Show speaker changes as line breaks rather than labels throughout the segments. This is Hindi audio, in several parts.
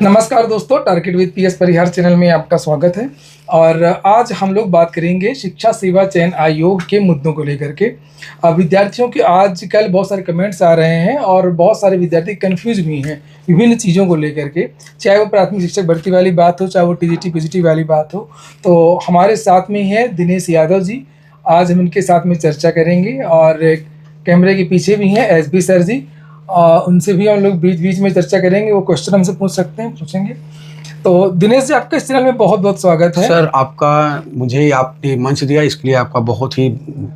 नमस्कार दोस्तों, target with PS Parihar channel में आपका स्वागत है। और आज हम लोग बात करेंगे शिक्षा सेवा चयन आयोग के मुद्दों को लेकर के। विद्यार्थियों के आजकल बहुत सारे कमेंट्स आ रहे हैं और बहुत सारे विद्यार्थी कंफ्यूज भी हैं विभिन्न चीज़ों को लेकर के, चाहे वो प्राथमिक शिक्षक भर्ती वाली बात हो, चाहे वो टीजीटी पीजीटी वाली बात हो। तो हमारे साथ में है दिनेश यादव जी। आज हम इनके साथ में चर्चा करेंगे और कैमरे के पीछे भी हैं एसबी सर जी। उनसे भी हम लोग बीच बीच में चर्चा करेंगे, वो क्वेश्चन हमसे पूछ सकते हैं, पूछेंगे। तो दिनेश जी, आपका इस चैनल में बहुत बहुत स्वागत है।
सर, आपका मुझे आपने मंच दिया, इसके लिए आपका बहुत ही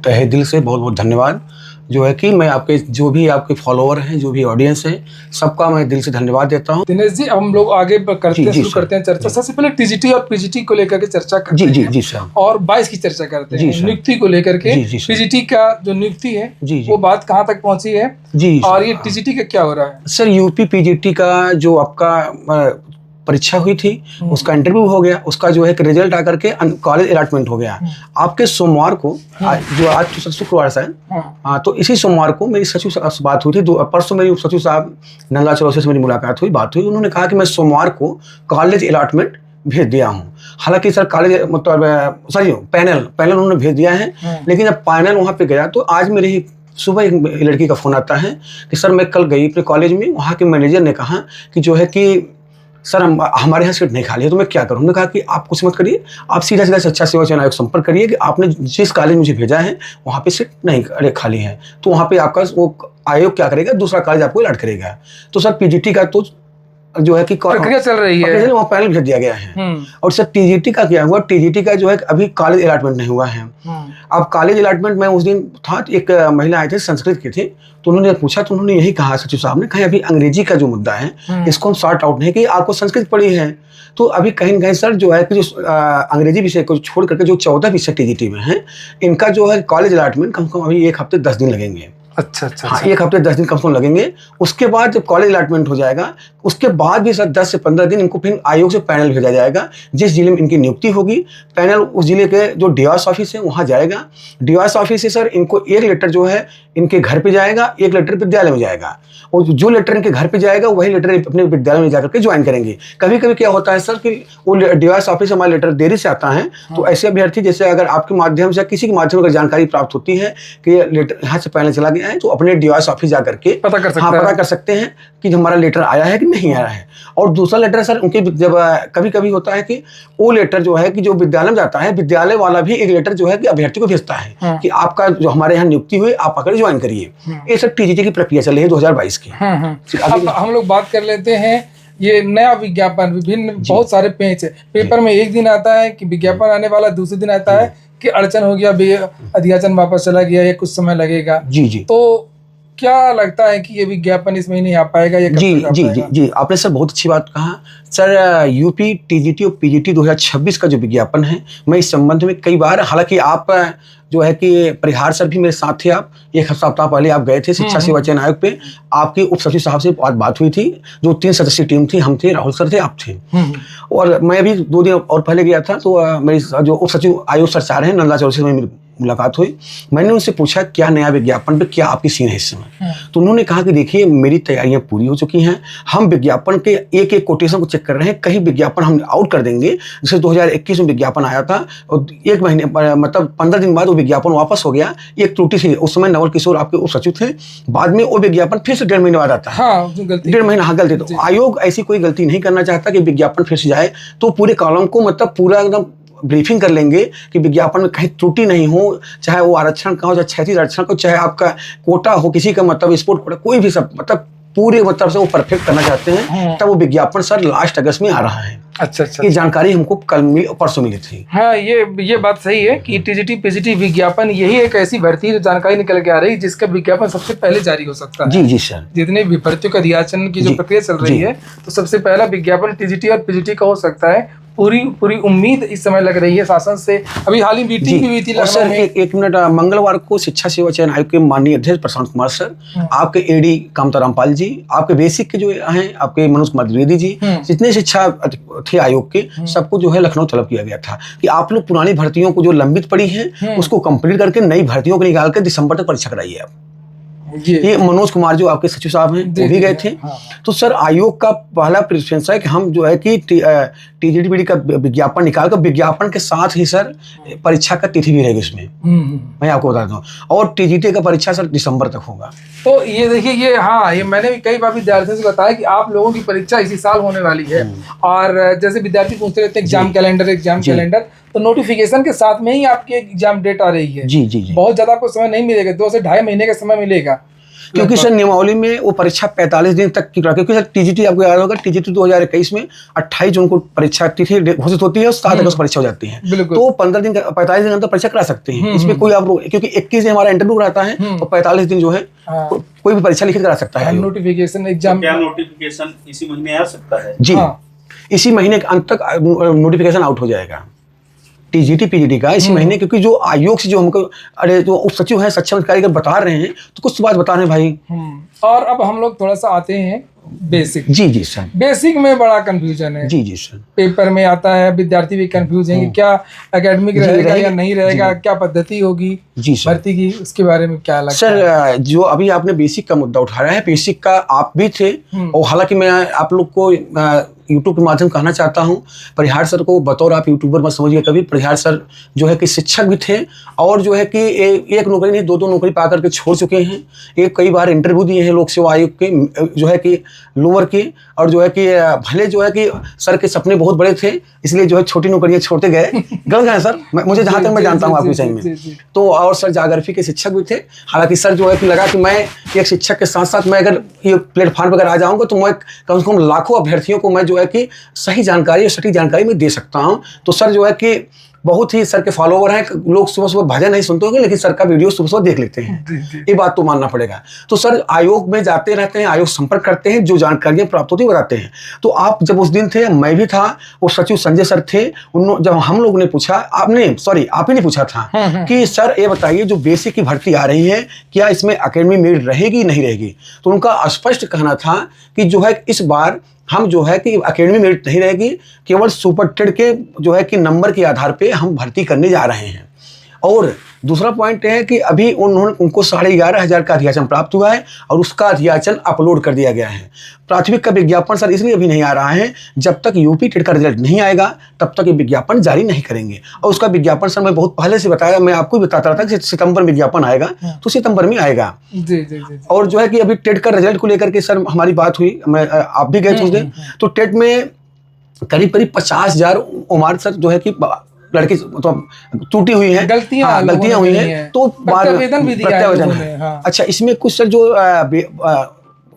तहे दिल से बहुत बहुत धन्यवाद। जो है कि मैं आपके जो भी आपके फॉलोअर हैं, जो भी ऑडियंस है, सबका मैं दिल से धन्यवाद देता हूं।
दिनेश जी, हम लोग आगे शुरू करते हैं चर्चा। सबसे पहले टीजीटी और पीजीटी को लेकर के चर्चा करते हैं।
जी सर।
और 22 की चर्चा करते हैं नियुक्ति को लेकर के। पीजीटी का जो नियुक्ति है वो बात कहाँ तक पहुंची है
जी,
और ये टीजीटी का क्या हो रहा है?
सर, यूपी पीजीटी का जो आपका परीक्षा हुई थी, उसका इंटरव्यू हो गया, उसका जो है कि रिजल्ट आकर के कॉलेज अलॉटमेंट हो गया। आपके सोमवार को जो आज तो शुक्रवार है, तो इसी सोमवार को मेरी सचिव से बात हुई थी। परसों मेरी सचिव साहब नंदा चौरसिया से मेरी मुलाकात हुई, बात हुई। उन्होंने कहा कि मैं सोमवार को कॉलेज अलॉटमेंट भेज दिया हूँ। हालांकि सर कॉलेज मतलब पैनल उन्होंने भेज दिया है, लेकिन जब पैनल वहाँ पे गया तो आज मेरे ही सुबह एक लड़की का फोन आता है कि सर मैं कल गई अपने कॉलेज में, वहाँ के मैनेजर ने कहा कि जो है कि सर हमारे यहाँ सीट नहीं खाली है, तो मैं क्या करूँ। उन्होंने कहा कि आप कुछ मत करिए, आप सीधा शिक्षा सेवा चयन आयोग संपर्क करिए कि आपने जिस कॉलेज मुझे भेजा है वहाँ पे सीट नहीं खाली है, तो वहाँ पे आपका वो आयोग क्या करेगा, दूसरा कॉलेज आपको अलॉट करेगा। तो सर पीजीटी का तो जो है कि
प्रक्रिया चल रही है,
वहाँ पैनल भेज दिया गया है। और सर टीजीटी का क्या हुआ, टीजीटी का जो है अभी कॉलेज अलॉटमेंट नहीं हुआ है। अब कॉलेज अलॉटमेंट में उस दिन था, एक महिला आई थी, संस्कृत की थी, तो उन्होंने पूछा, तो उन्होंने यही कहा सचिव साहब ने, कहीं अभी अंग्रेजी का जो मुद्दा है इसको हम सॉर्ट आउट नहीं कि आपको संस्कृत पढ़ी है। तो अभी कहीं न कहीं सर जो है कि जो अंग्रेजी विषय को छोड़ करके जो 14 विषय टीजीटी में है, इनका जो है कॉलेज अलॉटमेंट कम से कम अभी 1 हफ्ते 10 दिन लगेंगे।
अच्छा।
हाँ, 1 हफ्ते 10 दिन कम से कम लगेंगे। उसके बाद जब कॉलेज अलॉटमेंट हो जाएगा, उसके बाद भी सर 10 से 15 दिन इनको फिर आयोग से पैनल भेजा जाएगा। जिस जिले में इनकी नियुक्ति होगी, पैनल उस जिले के जो डीओएस ऑफिस है वहाँ जाएगा। डीओएस ऑफिस से सर इनको एक लेटर जो है इनके घर पे जाएगा, एक लेटर विद्यालय में जाएगा, और जो लेटर इनके घर पे जाएगा वही लेटर अपने विद्यालय में जाकर के ज्वाइन करेंगे। कभी कभी क्या होता है सर कि वो डीओएस ऑफिस हमारा लेटर देरी से आता है, तो ऐसे अभ्यर्थी जैसे अगर आपके माध्यम से किसी के माध्यम से जानकारी प्राप्त होती है कि लेटर यहाँ से पैनल चला गया है, तो अपने डीओएस ऑफिस जाकर के पता कर सकते हैं कि हमारा लेटर आया है कि नहीं आया है। और दूसरा लेटर सर उनके जब कभी कभी होता है कि वो लेटर जो है कि जो विद्यालय में जाता है, विद्यालय वाला भी एक लेटर जो है कि अभ्यर्थी को भेजता है कि आपका जो हमारे यहाँ नियुक्ति हुई, आप आकर ज्वाइन करिए। ये सब टीजीटी की प्रक्रिया चल रही है 2022 की।
अब हम लोग बात कर लेते हैं, ये नया विज्ञापन विभिन्न बहुत सारे पेज है, पेपर में एक दिन आता है कि विज्ञापन आने वाला, दूसरे दिन आता है कि अड़चन हो गया, अध्याचन वापस चला गया, ये कुछ समय लगेगा।
जी।
तो क्या लगता है कि ये विज्ञापन इस महीने आ पाएगा या कब तक आ पाएगा?
जी, आपने सर बहुत अच्छी बात कहा। सर यूपी टीजीटी और पीजीटी 2026 का जो विज्ञापन है, मैं इस संबंध में कई बार, हालांकि आप जो है कि परिहार सर भी मेरे साथ थे, आप 1 सप्ताह पहले आप गए थे शिक्षा सेवा चयन आयोग पे, आपके उप सचिव साहब से बात हुई थी, जो 3 सदस्यीय टीम थी, हम थे, राहुल सर थे, आप थे। और मैं भी 2 दिन और पहले गया था, तो मेरी जो उप सचिव आयोग सर हैं नंदा चौरसिया में मुलाकात हुई। मैंने उनसे पूछा क्या नया विज्ञापन पे क्या आपकी सीन है इस समय। तो उन्होंने कहा कि देखिए मेरी तैयारियां पूरी हो चुकी हैं, हम विज्ञापन के एक एक कोटेशन को चेक कर रहे हैं, कहीं विज्ञापन हम आउट कर देंगे। जैसे 2021 में विज्ञापन आया था और 1 महीने मतलब 15 दिन बाद वो विज्ञापन वापस हो गया, एक त्रुटि थी। उस समय नवल किशोर आपके उप सचिव थे, बाद में वो विज्ञापन फिर से 1.5 महीने बाद आता है। 1.5 महीना गलती। तो आयोग ऐसी कोई गलती नहीं करना चाहता कि विज्ञापन फिर से जाए, तो पूरे कॉलम को मतलब पूरा एकदम ब्रीफिंग कर लेंगे कि विज्ञापन में कहीं त्रुटि नहीं हो, चाहे वो आरक्षण का हो, चाहे क्षैतिज आरक्षण का, चाहे आपका कोटा हो, किसी का मतलब स्पोर्ट कोटा, कोई भी सब मतलब पूरे मतलब से वो परफेक्ट करना चाहते हैं। तब वो विज्ञापन सर लास्ट अगस्त में आ रहा है।
अच्छा।
ये जानकारी हमको कल परसों मिली थी।
हाँ, ये बात सही है कि टीजीटी पीजीटी विज्ञापन यही एक ऐसी भर्ती है जो जानकारी निकल के आ रही है, जिसका विज्ञापन सबसे पहले जारी हो सकता है।
जी सर।
जितने भी भर्तियों का अध्याचन की जो प्रक्रिया चल रही है, तो सबसे पहला विज्ञापन टीजीटी और पीजीटी का हो सकता है। पूरी उम्मीद इस समय लग रही है शासन से। अभी हाल ही मीटिंग भी हुई थी
सर। एक मिनट, मंगलवार को शिक्षा सेवा चयन आयोग के माननीय अध्यक्ष प्रशांत कुमार सर, आपके एडी कामता रामपाल जी, आपके बेसिक के जो हैं आपके मनोज कुमार द्विवेदी जी, जितने शिक्षा थे आयोग के, सबको जो है लखनऊ तलब किया गया था कि आप लोग पुरानी भर्तियों को जो लंबित पड़ी है उसको कंप्लीट करके नई भर्तियों को निकाल कर दिसंबर तक परीक्षा कराइए आप। ये मनोज कुमार जो आपके सचिव साहब हैं वो भी गए थे। तो सर आयोग का पहला प्रेफरेंस है कि हम जो है कि टीजीटी का विज्ञापन निकाल कर, विज्ञापन के साथ ही सर परीक्षा का तिथि भी रहेगी उसमें, मैं आपको बताता हूँ। और टीजीटी का परीक्षा सर दिसंबर तक होगा।
तो ये देखिए, ये मैंने भी कई बार विद्यार्थियों से बताया कि आप लोगों की परीक्षा इसी साल होने वाली है। और जैसे विद्यार्थी पूछते रहते हैं एग्जाम कैलेंडर, तो नोटिफिकेशन के साथ में ही आपकी एग्जाम डेट आ रही है।
जी।
बहुत ज्यादा आपको समय नहीं मिलेगा, 2 से 2.5 महीने का समय मिलेगा,
क्योंकि सर नियमावली में वो परीक्षा 45 दिन तक की, क्योंकि सर टीजीटी आपको याद होगा, टीजीटी 2021 में 28 जून को परीक्षा तिथि घोषित होती है और 7 अगस्त परीक्षा हो जाती है। तो 15 दिन 45 दिन अंदर परीक्षा करा सकते हैं, इसमें कोई आप, क्योंकि 21 दिन हमारा इंटरव्यू रहता है और 45 दिन जो है कोई भी परीक्षा लिखित करा सकता है।
नोटिफिकेशन एग्जाम,
क्या नोटिफिकेशन इसी महीने आ सकता है?
जी, इसी महीने के अंत तक नोटिफिकेशन आउट हो जाएगा टीजीटी पीजीटी का इसी महीने, क्योंकि जो आयोग से जो हमको जो उप सचिव है सक्षम अधिकारी अगर बता रहे हैं तो कुछ बात बता रहे हैं भाई।
और अब हम लोग थोड़ा सा आते हैं बेसिक।
जी सर,
बेसिक में बड़ा कंफ्यूजन है।
जी सर,
पेपर में आता है, विद्यार्थी भी कंफ्यूज हैं कि क्या एकेडमिक रहेगा या नहीं रहेगा, क्या पद्धति होगी
जी सर
भर्ती की, उसके बारे में क्या लगता
सर
है?
जो अभी आपने बेसिक का मुद्दा उठाया है, बेसिक का आप भी थे, और हालांकि मैं आप लोग को यूट्यूब के माध्यम कहना चाहता हूं, परिहार सर को बतौर आप यूट्यूबर मत समझिए कभी, परिहार सर जो है कि शिक्षक भी थे और जो है कि एक नौकरी नहीं 2 नौकरी पा करके छोड़ चुके हैं। एक कई बार इंटरव्यू दिए हैं लोक सेवा आयोग के जो है कि लोअर के, और जो है कि भले जो है कि सर के सपने बहुत बड़े थे, इसलिए जो है छोटी नौकरियां छोड़ते गए, गलत गए सर, मुझे जहां तक मैं जानता हूँ आपके विषय में। तो और सर जाग्रफी के शिक्षक भी थे। हालांकि सर जो है कि लगा कि मैं एक शिक्षक के साथ साथ मैं अगर ये प्लेटफॉर्म पर अगर आ जाऊंगा तो मैं कम से कम लाखों अभ्यर्थियों को मैं जो है कि सही जानकारी और सटीक जानकारी मैं दे सकता हूं। तो सर जो है कि बहुत ही सर के फॉलोवर हैं, लोग सुबह सुबह भजन नहीं सुनते होंगे लेकिन सर का वीडियो सुबह सुबह देख लेते हैं, ये बात तो मानना पड़ेगा। तो सर आयोग में जाते रहते हैं, आयोग संपर्क करते हैं, जो जानकारियां प्राप्त होती है बताते हैं। तो आप जब उस दिन थे, मैं भी था, वो सचिव संजय सर थे, जब हम लोग ने पूछा, आप ही ने पूछा था कि सर ये बताइए जो बेसिक की भर्ती आ रही है क्या इसमें एकेडमी मेरिट रहेगी नहीं रहेगी? तो उनका स्पष्ट कहना था कि जो है इस बार हम जो है कि एकेडमी मेरिट नहीं रहेगी, केवल सुपर टेड के जो है कि नंबर के आधार पे हम भर्ती करने जा रहे हैं। और दूसरा पॉइंट है कि अभी उनको 11,500 का अध्याचन प्राप्त हुआ है और उसका अध्याचन अपलोड कर दिया गया है। प्राथमिक का विज्ञापन सर इसलिए अभी नहीं आ रहा है, जब तक यूपी टेट का रिजल्ट नहीं आएगा तब तक ये विज्ञापन जारी नहीं करेंगे। और उसका विज्ञापन सर मैं बहुत पहले से बताया, मैं आपको भी बताता रहा था कि सितंबर में विज्ञापन आएगा, तो सितंबर में आएगा।
जी।
और जो है कि अभी टेट का रिजल्ट को लेकर के सर हमारी बात हुई, आप भी गए थे उस दिन, तो टेट में करीब 50,000 उम्र सर जो है कि लड़की तो टूटी हुई है, गलतियां हुई हैं, तो
प्रत्यावेदन भी दिया है।
अच्छा, इसमें कुछ सर जो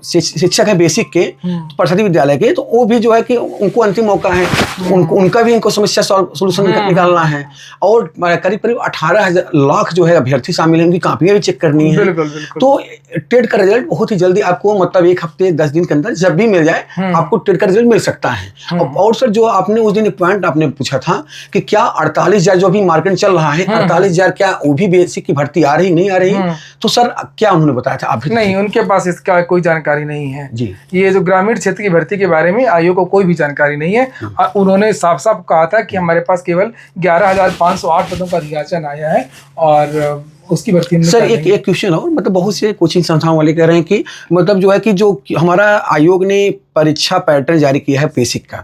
शिक्षक है बेसिक के प्रसादी विद्यालय के, तो वो भी जो है कि उनको अंतिम मौका है, उनका भी इनको समस्या सोल्यूशन निकालना है। और करीब 18 लाख जो है अभ्यर्थी शामिल हैं, उनकी कापियां भी चेक करनी है। तो टेट का रिजल्ट बहुत ही जल्दी आपको, मतलब 1 हफ्ते 10 दिन के अंदर जब भी मिल जाए आपको टेट का रिजल्ट मिल सकता है। और सर जो आपने उस दिन एक पॉइंट आपने पूछा था कि क्या 48,000 जो अभी मार्केट चल रहा है, 48,000 क्या वो भी बेसिक की भर्ती आ रही नहीं आ रही? तो सर क्या उन्होंने बताया था? आप
नहीं, उनके पास इसका कोई जानकारी नहीं है
जी।
ये जो ग्रामीण क्षेत्र की भर्ती के बारे में आयोग को कोई भी जानकारी नहीं है। उन्होंने साफ साफ कहा था कि हमारे पास केवल 11,508 पदों का अध्याचन आया है और उसकी भर्ती
सर एक क्वेश्चन और, मतलब बहुत से कोचिंग संस्थाओं वाले कह रहे हैं कि मतलब जो है कि जो हमारा आयोग ने परीक्षा पैटर्न जारी किया है बेसिक का,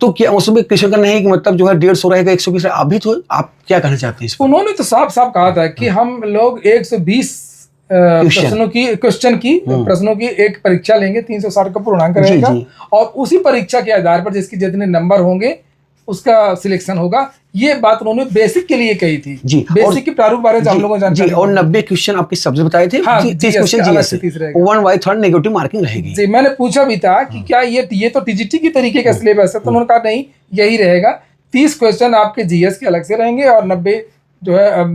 तो क्या उसमें क्वेश्चन करना है कि मतलब जो है 150 रहेगा 120? आप क्या कहना चाहते हैं?
उन्होंने तो साफ साफ कहा था कि हम लोग 120 प्रश्नों की एक परीक्षा लेंगे, 360 का पूर्णांक रहेगा और उसी परीक्षा के आधार पर जिसके जितने नंबर होंगे उसका सिलेक्शन होगा। ये बात उन्होंने बेसिक के लिए कही थी जी। बेसिक के प्रारूप बारे में हम लोगों को जानकारी
और 90 क्वेश्चन आपके सब्जेक्ट बताए थे। 30 क्वेश्चन जीएस 1/3 नेगेटिव मार्किंग रहेगी
जी। मैंने पूछा भी था कि क्या ये तो टीजीटी की तरीके का सिलेबस है, तो उन्होंने कहा नहीं यही रहेगा। 30 क्वेश्चन आपके जीएस के अलग से रहेंगे और 90 जो है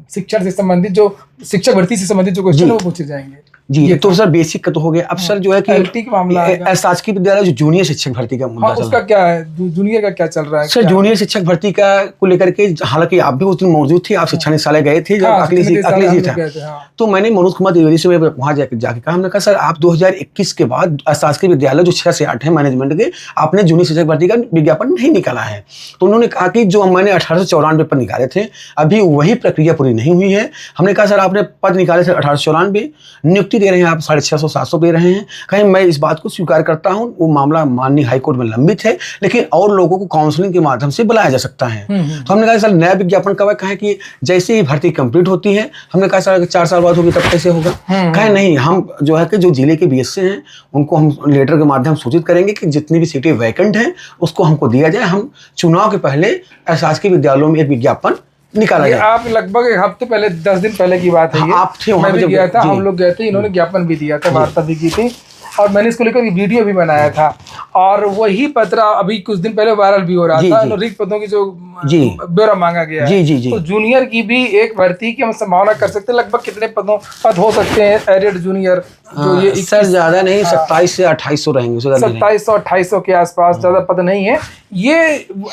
शिक्षण से संबंधित, जो शिक्षक भर्ती से संबंधित जो क्वेश्चन है वो पूछे जाएंगे
जी। ये तो सर बेसिक का तो हो गया। अब सर जो है कि
मामला
शासकीय विद्यालय जो जूनियर शिक्षक भर्ती का मुद्दा
उसका क्या है, जूनियर का क्या चल रहा है?
सर जूनियर शिक्षक भर्ती का को लेकर के, हालांकि आप भी उस दिन मौजूद थे, आप शिक्षा निदेशालय गए थे जब अखिलेश जी था, तो मैंने मनोज कुमार द्विवेदी से वहां जाके कहा, हमने कहा सर आप 2021 के बाद शासकीय विद्यालय जो 6 से 8 है मैनेजमेंट के, आपने जूनियर शिक्षक भर्ती का विज्ञापन नहीं निकाला है। तो उन्होंने कहा कि जो मैंने 1894 पर निकाले थे अभी वही प्रक्रिया पूरी नहीं हुई है। हमने कहा सर आपने पद निकाले थे 1894, नियुक्ति छुट्टी दे रहे हैं, आप 650 700 दे रहे हैं। कहीं मैं इस बात को स्वीकार करता हूं, वो मामला माननीय हाईकोर्ट में लंबित है, लेकिन और लोगों को काउंसलिंग के माध्यम से बुलाया जा सकता है। तो हमने कहा सर नया विज्ञापन कब है? कहें कि जैसे ही भर्ती कंप्लीट होती है। हमने कहा सर 4 साल बाद होगी तब कैसे होगा? कहें नहीं, हम जो है कि जो जिले के बीएससी हैं उनको हम लेटर के माध्यम सूचित करेंगे कि जितनी भी सीटें वैकेंट हैं उसको हमको दिया जाए। हम चुनाव के पहले शासकीय विद्यालयों में एक विज्ञापन निकाला जाए।
आप लगभग एक हफ्ते पहले, 10 दिन पहले की बात है ये।
आप थे वहाँ
मैं
पे
भी गया था,
जी।
हम लोग गए थे, इन्होंने ज्ञापन भी दिया था, वार्ता भी की थी और मैंने इसको लेकर वीडियो भी बनाया था। और वही पत्र अभी कुछ दिन पहले वायरल भी हो रहा
जी,
था।
जी।
रिक्त पदों की जो
जी।
ब्यौरा मांगा गया है,
जी, जी, जी।
तो जूनियर की भी एक भर्ती की हम संभावना कर सकते हैं। लगभग कितने पद हो सकते हैं एडेड जूनियर? जो ये
सर ज्यादा नहीं, 27 से 2800 रहेंगे, उससे ज्यादा नहीं।
2700-2800 के आसपास, ज्यादा पद नहीं है। ये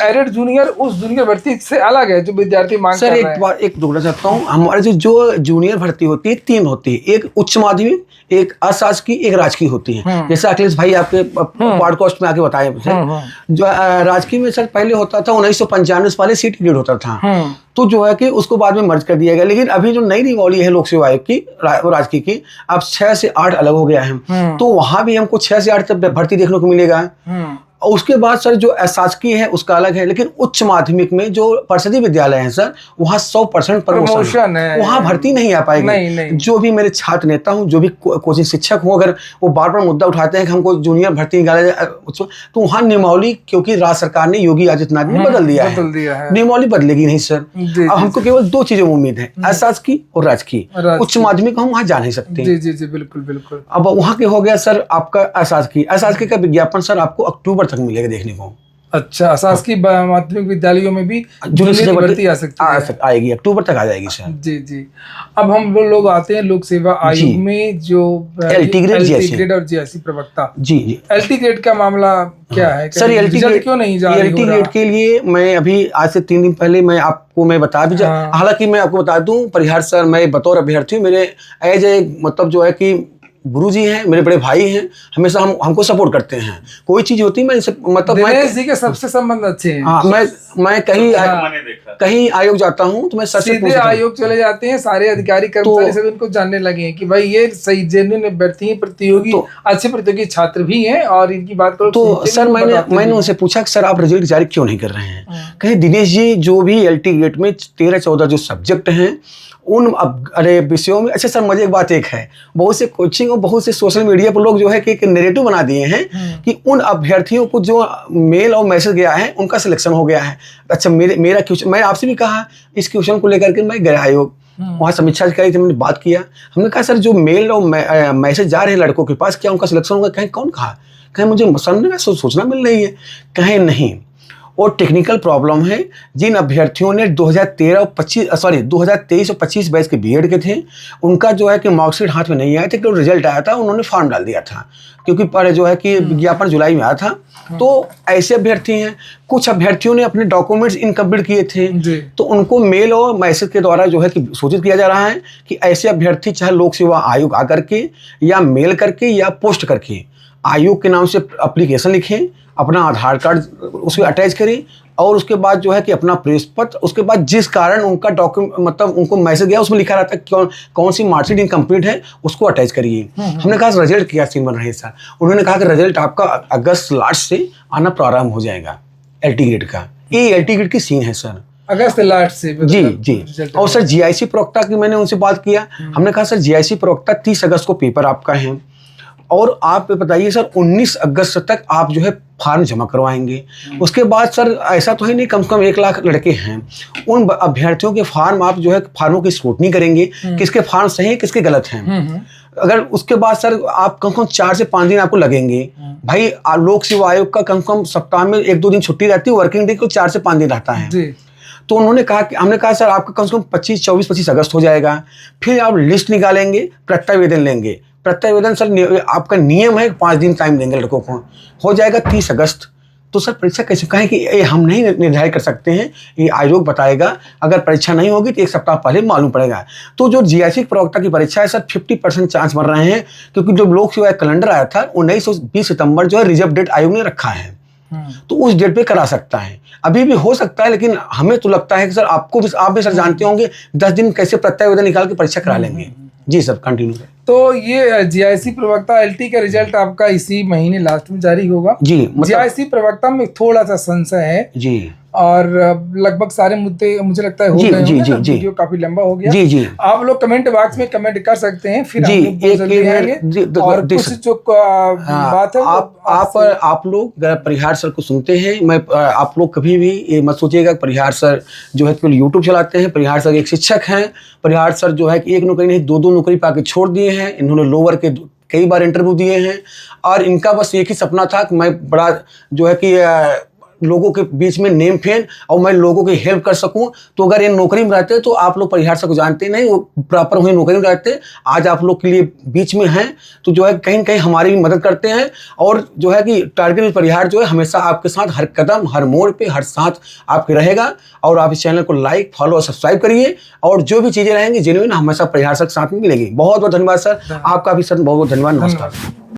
एडेड जूनियर उस जूनियर भर्ती से अलग है जो विद्यार्थी मांग कर
सर
रहे हैं।
एक बार एक टुकड़ा चाहता हूँ, हमारे जो जूनियर भर्ती होती है 3 होती है, एक उच्च माध्यमिक, एक अशासकीय, एक राजकीय होती है। जैसे अखिलेश भाई आपके पॉडकास्ट में आके बताए जो राजकीय में सर पहले होता था 1995 वाले सीट ग्रेड होता था, तो जो है कि उसको बाद में मर्ज कर दिया गया। लेकिन अभी जो नई नियमावली है लोक सेवा आयोग की राजकीय की, अब 6 से 8 अलग हो गया है। तो वहां भी हमको 6 से 8 तक भर्ती देखने को मिलेगा। और उसके बाद सर जो शासकीय है उसका अलग है, लेकिन उच्च माध्यमिक में जो परिषदीय विद्यालय है सर, वहाँ 100% प्रमोशन है, वहाँ भर्ती नहीं आ पाएगी।
नहीं।
जो भी मेरे छात्र नेता हूँ, जो भी कोचिंग शिक्षक हूँ, अगर वो बार बार मुद्दा उठाते हैं कि हमको जूनियर भर्ती निकाला जाए, तो वहाँ नियमावली, क्योंकि राज्य सरकार ने योगी आदित्यनाथ ने बदल दिया है, नियमावली बदलेगी नहीं सर। अब हमको केवल 2 चीजों में उम्मीद है, अशासकीय और राजकीय। उच्च माध्यमिक हम वहाँ जा नहीं सकते।
जी बिल्कुल बिल्कुल।
अब वहाँ के हो गया सर आपका अशासकीय का विज्ञापन सर आपको अक्टूबर तक मिलेगा देखने को।
अच्छा, शासकीय माध्यमिक विद्यालयों में भी जूनियर भर्ती आ सकती है?
आएगी, अक्टूबर तक आ जाएगी सर।
जी। अब हम लोग आते हैं लोक सेवा आयोग में, जो
LT
ग्रेड और GIC प्रवक्ता।
जी।
LT ग्रेड का मामला क्या है
सर? LT ग्रेड
क्यों नहीं जा रही?
LT ग्रेड के लिए मैं अभी आज से 3 दिन पहले मैं आपको बता भी हालांकि मैं आपको बता दूं, परिहार सर मैं बतौर अभ्यर्थी हूँ, मेरे एज ए मतलब जो है कि गुरुजी हैं, मेरे बड़े भाई हैं, हमेशा हमको सपोर्ट करते हैं। कोई चीज होती है मैं इनसे मतलब
दिनेश जी के सबसे संबंध अच्छे हैं।
हाँ, मैं कहीं आयोग जाता हूँ तो मैं
सीधे आयोग चले जाते हैं, सारे अधिकारी कर्मचारी सब उनको जानने लगे हैं कि भाई ये सही जेन्युइन अभ्यर्थी हैं, प्रतियोगी अच्छे प्रतियोगी छात्र भी हैं और इनकी बात करो तो
सर मैंने उनसे पूछा कि सर आप रिजल्ट जारी क्यों नहीं कर रहे हैं? कहे दिनेश जी जो भी LT ग्रेड में 13-14 जो सब्जेक्ट हैं उन विषयों में, अच्छा सर मुझे एक बात है, बहुत से कोचिंग और बहुत से सोशल मीडिया पर लोग जो है कि एक नैरेटिव बना दिए हैं कि उन अभ्यर्थियों को जो मेल और मैसेज गया है उनका सिलेक्शन हो गया है। अच्छा मेरा क्वेश्चन, मैं आपसे भी कहा इस क्वेश्चन को लेकर के मैं गया आयोग, वहाँ समीक्षा करी थी, मैंने बात किया। हमने कहा सर जो मेल और मैसेज जा रहे हैं लड़कों के पास, क्या उनका सिलेक्शन होगा? कहीं कौन कहा? कहीं मुझे सामने सूचना मिल रही है, कहीं नहीं। और टेक्निकल प्रॉब्लम है। जिन अभ्यर्थियों ने 2023 और 25 बैच के बीएड के थे, उनका जो है कि मार्कशीट हाथ में नहीं आया था, कि रिजल्ट आया था उन्होंने फॉर्म डाल दिया था, क्योंकि पर जो है कि विज्ञापन जुलाई में आया था। तो ऐसे अभ्यर्थी हैं। कुछ अभ्यर्थियों ने अपने डॉक्यूमेंट्स इनकम्प्लीट किए थे, तो उनको मेल और मैसेज के द्वारा जो है कि सूचित किया जा रहा है कि ऐसे अभ्यर्थी चाहे लोक सेवा आयोग आकर के या मेल करके या पोस्ट करके आयोग के नाम से एप्लीकेशन लिखें, अपना आधार कार्ड उसमें अटैच करें और उसके बाद जो है कि अपना प्रेस पत्र, उसके बाद जिस कारण उनका डॉक्यूमेंट मतलब उनको मैसेज गया उसमें लिखा रहता है कौन सी मार्कशीट इनकम्प्लीट है उसको अटैच करिए। हमने कहा रिजल्ट क्या सीन बन रही है सर? उन्होंने कहा कि रिजल्ट आपका अगस्त लास्ट से आना प्रारंभ हो जाएगा LT ग्रेड का। ये LT ग्रेड की सीन है सर,
अगस्त लास्ट से।
जी। और सर GIC प्रवक्ता की मैंने उनसे बात किया, हमने कहा सर GIC प्रवक्ता 30 अगस्त को पेपर आपका है और आप बताइए सर 19 अगस्त तक आप जो है फार्म जमा करवाएंगे। उसके बाद सर ऐसा तो है नहीं, कम से कम 1 लाख लड़के हैं, उन अभ्यर्थियों के फार्म आप जो है फार्मों की स्क्रूटनी करेंगे, किसके फार्म सही है किसके गलत हैं। अगर उसके बाद सर आप कम से कम 4 से 5 दिन आपको लगेंगे। भाई लोक सेवा आयोग का कम से कम सप्ताह में 1-2 दिन छुट्टी रहती है, वर्किंग डे को 4 से 5 दिन रहता है। तो उन्होंने कहा कि हमने कहा सर आपका कम से कम 24-25 अगस्त हो जाएगा, फिर आप लिस्ट निकालेंगे, प्रत्यावेदन लेंगे। प्रत्यावेदन सर आपका नियम है 5 दिन टाइम देंगे लड़कों को, हो जाएगा 30 अगस्त। तो सर परीक्षा कैसे? कहें कि ये हम नहीं निर्धारित कर सकते हैं, ये आयोग बताएगा। अगर परीक्षा नहीं होगी तो 1 सप्ताह पहले मालूम पड़ेगा। तो जो GIC प्रवक्ता की परीक्षा है सर 50% चांस बन रहे हैं, क्योंकि जो लोक सेवा कैलेंडर आया था 19 और 20 सितंबर जो है रिजर्व डेट आयोग ने रखा है, तो उस डेट पे करा सकता है। अभी भी हो सकता है, लेकिन हमें तो लगता है कि सर आप भी सर जानते होंगे 10 दिन कैसे प्रत्यावेदन निकाल के परीक्षा करा लेंगे। जी सर कंटिन्यू।
तो ये जीआईसी प्रवक्ता एलटी का रिजल्ट आपका इसी महीने लास्ट में जारी होगा।
जी मतलब
जीआईसी प्रवक्ता में थोड़ा सा संशय है
जी
और लगभग सारे मुद्दे मुझे लगता है हो
जी
गए
जी
होंगे
जी
ना,
जी
वीडियो काफी लंबा हो गया।
जी जी
आप लोग कमेंट बॉक्स में कमेंट कर सकते हैं, फिर
जी
हम लोग बहुत
एक
जल्दी
एक
आएंगे।
मिनट
और कुछ जो बात है वो
आप लोग अगर परिहार सर को सुनते हैं, मैं आप लोग कभी भी ये मत सोचिएगा परिहार सर जो है केवल यूट्यूब चलाते हैं। परिहार सर एक शिक्षक हैं। परिहार सर जो है कि एक नौकरी नहीं 2-2 नौकरी पाके छोड़ दिए हैं। इन्होंने लोअर के कई बार इंटरव्यू दिए हैं और इनका बस एक ही सपना था कि मैं बड़ा जो है कि लोगों के बीच में नेम फेम और मैं लोगों की हेल्प कर सकूं। तो अगर ये नौकरी में रहते तो आप लोग परिहार सर को जानते नहीं, वो प्रॉपर वही नौकरी में रहते, आज आप लोग के लिए बीच में हैं तो जो है कहीं न कहीं हमारी भी मदद करते हैं। और जो है कि टारगेट विद परिहार जो है हमेशा आपके साथ हर कदम हर मोड़ पे हर साथ आपके रहेगा। और आप इस चैनल को लाइक फॉलो और सब्सक्राइब करिए और जो भी चीज़ें रहेंगी जेन्युइन हमेशा परिहार सर के साथ में मिलेगी। बहुत बहुत धन्यवाद सर, आपका भी सर बहुत बहुत धन्यवाद। नमस्कार।